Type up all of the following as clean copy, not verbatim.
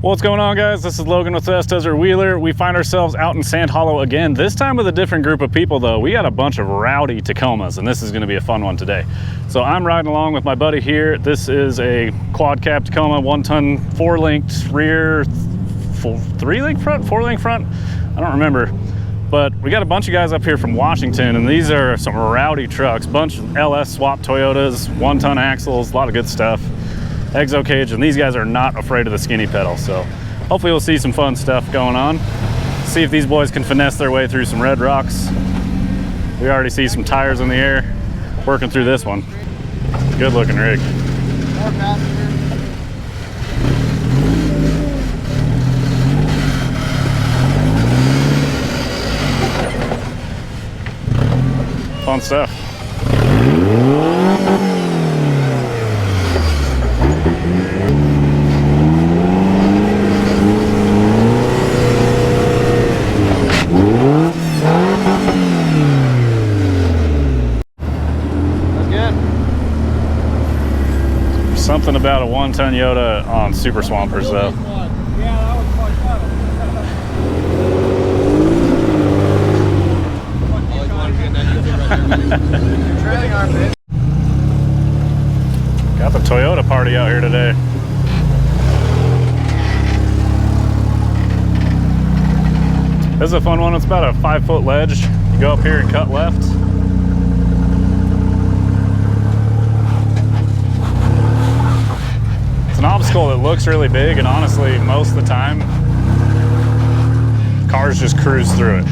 What's going on, guys? This is Logan with S Desert Wheeler. We find ourselves out in Sand Hollow again, this time with a different group of people though. We got a bunch of rowdy Tacomas and this is gonna be a fun one today. So I'm riding along with my buddy here. This is a quad cab Tacoma, 1-ton, 4-linked rear, 3-link front, 4-link front? I don't remember. But we got a bunch of guys up here from Washington and these are some rowdy trucks, bunch of LS swap Toyotas, 1-ton axles, a lot of good stuff. Exo cage, and these guys are not afraid of the skinny pedal, so hopefully we'll see some fun stuff going on. See if these boys can finesse their way through some red rocks. We already see some tires in the air working through this one. Good looking rig. Fun stuff. Something about a 1-ton Yoda on Super Swampers though. Yeah, that was quite fun. Got the Toyota party out here today. This is a fun one. It's about a 5-foot ledge. You go up here and cut left. It's an obstacle that looks really big, and honestly, most of the time, cars just cruise through it.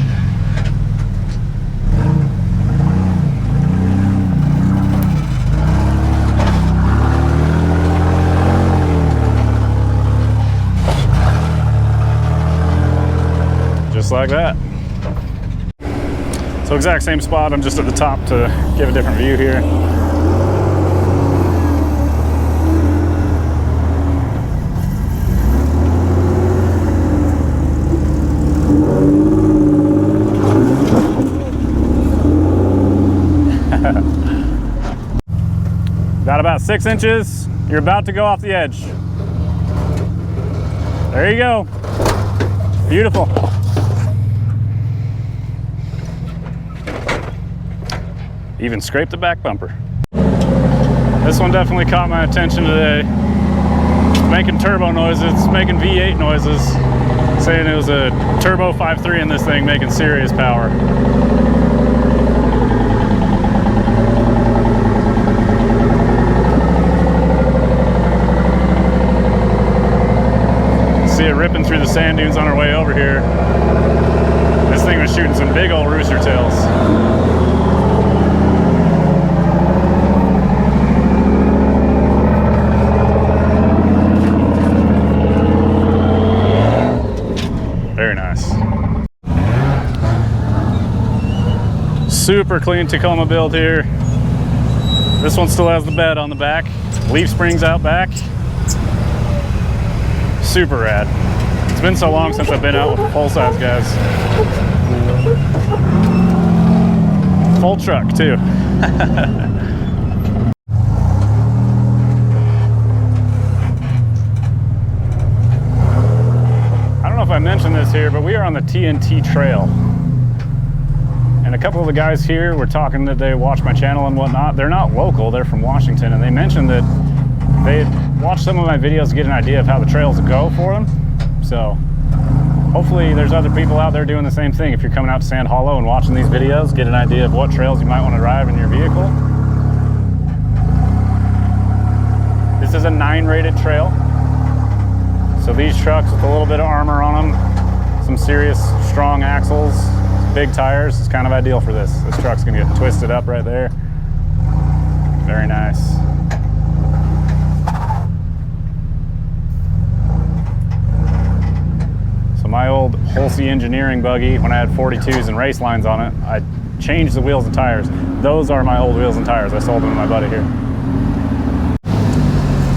Just like that. So exact same spot, I'm just at the top to give a different view here. Got about 6 inches. You're about to go off the edge. There you go. Beautiful. Even scraped the back bumper. This one definitely caught my attention today. It's making turbo noises, it's making V8 noises, saying it was a turbo 5.3 in this thing, making serious power. See it ripping through the sand dunes on our way over here. This thing was shooting some big old rooster tails. Very nice. Super clean Tacoma build here. This one still has the bed on the back. Leaf springs out back. Super rad. It's been so long since I've been out with the full-size guys. Full truck too. I don't know if I mentioned this here, but we are on the TNT trail. And a couple of the guys here were talking that they watch my channel and whatnot. They're not local, they're from Washington, and they mentioned that they watched some of my videos to get an idea of how the trails go for them. So hopefully there's other people out there doing the same thing. If you're coming out to Sand Hollow and watching these videos, get an idea of what trails you might want to drive in your vehicle. This is a 9 rated trail. So these trucks with a little bit of armor on them, some serious strong axles, big tires, is kind of ideal for this. This truck's gonna get twisted up right there. Very nice. My old Holsey engineering buggy, when I had 42s and race lines on it, I changed the wheels and tires. Those are my old wheels and tires. I sold them to my buddy here.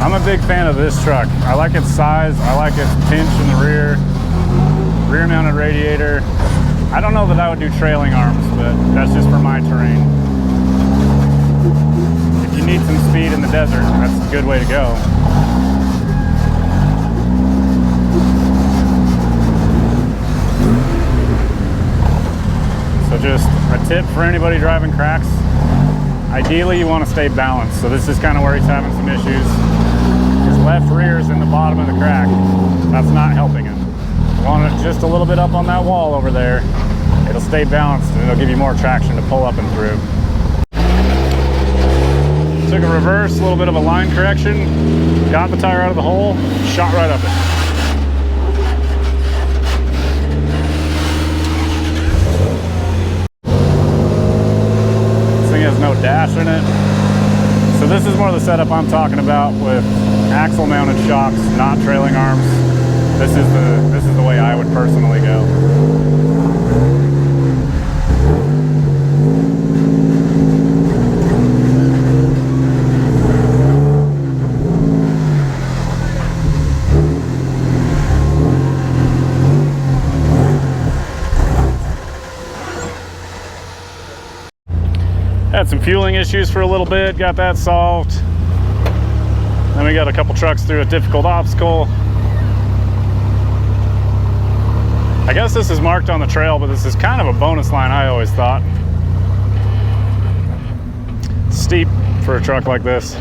I'm a big fan of this truck. I like its size. I like its pinch in the rear mounted radiator. I don't know that I would do trailing arms, but that's just for my terrain. If you need some speed in the desert, that's a good way to go. just a tip for anybody driving cracks. Ideally, you want to stay balanced. So this is kind of where he's having some issues. His left rear is in the bottom of the crack. That's not helping him. You want it just a little bit up on that wall over there. It'll stay balanced and it'll give you more traction to pull up and through. Took a reverse, a little bit of a line correction, got the tire out of the hole, shot right up it. This thing has no dash in it. So this is more the setup I'm talking about with axle mounted shocks, not trailing arms. This is the way I would personally go. Had some fueling issues for a little bit, got that solved. Then we got a couple trucks through a difficult obstacle. I guess this is marked on the trail, but this is kind of a bonus line, I always thought. It's steep for a truck like this.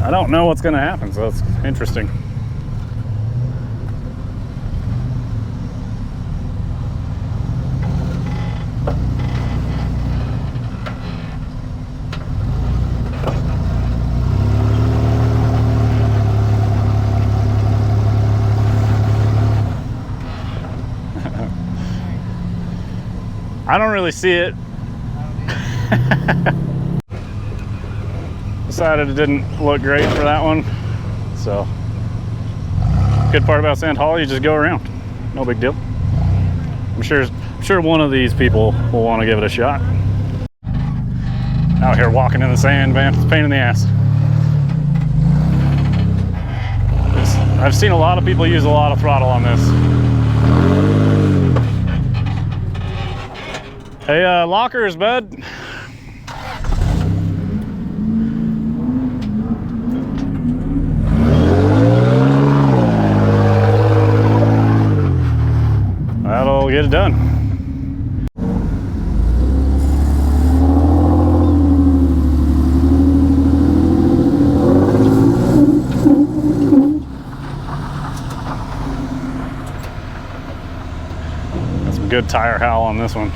I don't know what's gonna happen, so it's interesting. I don't really see it. Decided it didn't look great for that one. So, good part about Sand Hollow, you just go around. No big deal. I'm sure one of these people will want to give it a shot. Out here walking in the sand, man, it's a pain in the ass. I've seen a lot of people use a lot of throttle on this. Hey, lockers, bud. That'll get it done. Got some good tire howl on this one.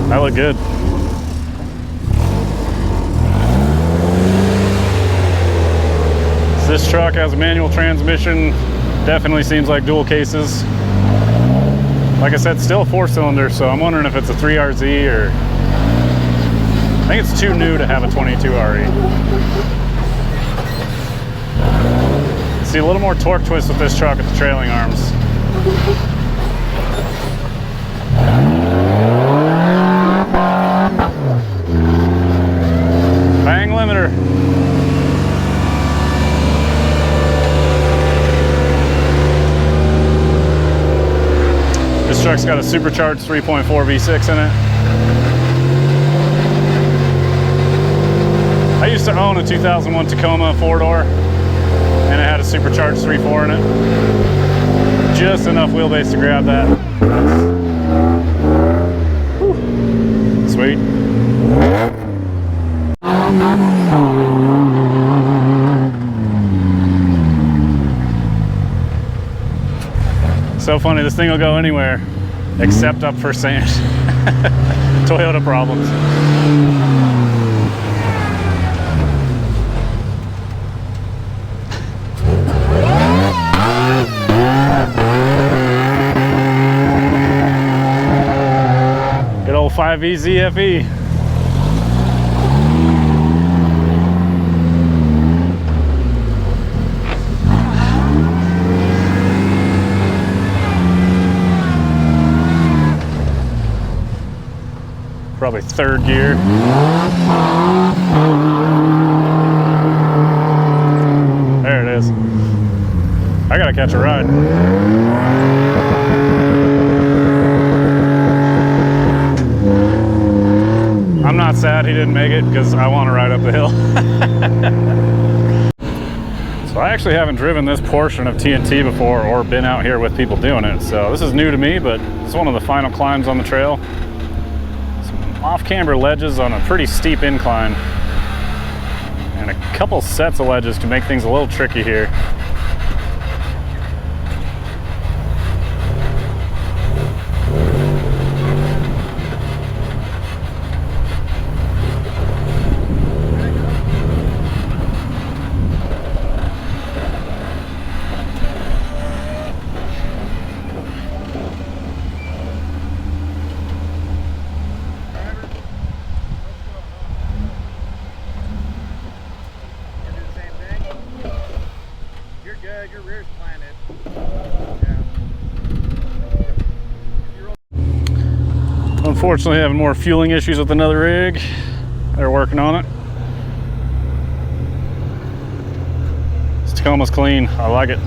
That looked good. So this truck has a manual transmission. Definitely seems like dual cases. Like I said, still a 4-cylinder, so I'm wondering if it's a 3RZ or... I think it's too new to have a 22 RE. See a little more torque twist with this truck with the trailing arms. Bang limiter. This truck's got a supercharged 3.4 V6 in it. I used to own a 2001 Tacoma 4-door, and it had a supercharged 3.4 in it. Just enough wheelbase to grab that. Whew. Sweet. So funny, this thing will go anywhere except up for sand. Toyota problems. Good old 5EZFE. Probably third gear. There it is. gotta catch a ride. I'm not sad he didn't make it because I want to ride up the hill. So I actually haven't driven this portion of TNT before or been out here with people doing it. So this is new to me, but it's one of the final climbs on the trail. Some off-camber ledges on a pretty steep incline. And a couple sets of ledges to make things a little tricky here. Your rear's planted. Yeah. Unfortunately, having more fueling issues with another rig. They're working on it. This Tacoma's clean. I like it.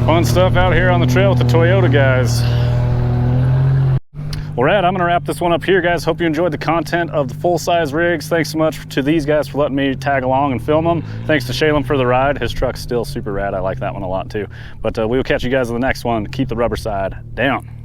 Fun stuff out here on the trail with the Toyota guys. Well, Rad, I'm gonna wrap this one up here, guys. Hope you enjoyed the content of the full-size rigs. Thanks so much to these guys for letting me tag along and film them. Thanks to Shalem for the ride. His truck's still super rad. I like that one a lot too. But we will catch you guys in the next one. Keep the rubber side down.